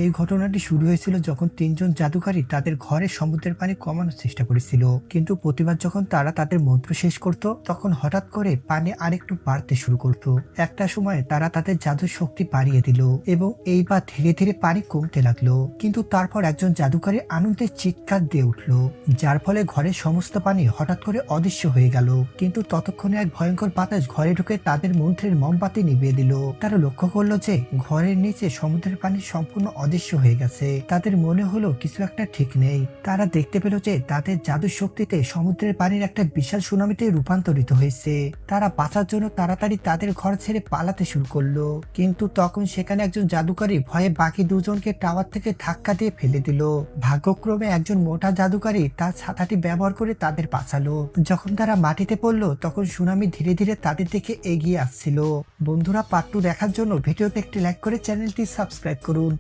এই ঘটনাটি শুরু হয়েছিল যখন তিনজন জাদুকারী তাদের ঘরে সমুদ্রের পানি কমানোর চেষ্টা করেছিল, কিন্তু প্রতিবার যখন তারা তাদের মন্ত্র শেষ করত তখন হঠাৎ করে পানি আরেকটু বাড়তে শুরু করত। একটা সময় তারা তাদের জাদুর শক্তি বাড়িয়ে দিল এবং এইবার ধীরে ধীরে পানি কমতে লাগলো। কিন্তু তারপর একজন জাদুকারী আনন্দের চিৎকার দিয়ে উঠলো, যার ফলে ঘরের সমস্ত পানি হঠাৎ করে অদৃশ্য হয়ে গেল। কিন্তু ততক্ষণে এক ভয়ঙ্কর বাতাস ঘরে ঢুকে তাদের মন্ত্রের মোমবাতি নিভিয়ে দিল। তারা লক্ষ্য করলো যে ঘরের নিচে সমুদ্রের পানি সম্পূর্ণ অদৃশ্য হয়ে গেছে। তাদের মনে হলো কিছু একটা ঠিক নেই। তারা দেখতে পেল যে তাদের জাদুর শক্তিতে সমুদ্রের পানির একটা বিশাল সুনামিতে রূপান্তরিত হয়েছে। তারা বাঁচার জন্য তাড়াতাড়ি তাদের ঘর ছেড়ে পালাতে শুরু করলো, কিন্তু তখন সেখানে একজন জাদুকারী ভয়ে বাকি দুজনকে টাওয়ার থেকে ধাক্কা দিয়ে ফেলে দিল। ভাগ্যক্রমে একজন মোটা জাদুকারী তার ছাতাটি ব্যবহার করে তাদের বাঁচালো। যখন তারা মাটিতে পড়লো তখন সুনামি ধীরে ধীরে তাদের দিকে এগিয়ে আসছিল। বন্ধুরা, পার্ট 2 দেখার জন্য ভিডিওতে একটি লাইক করে চ্যানেলটি সাবস্ক্রাইব করুন।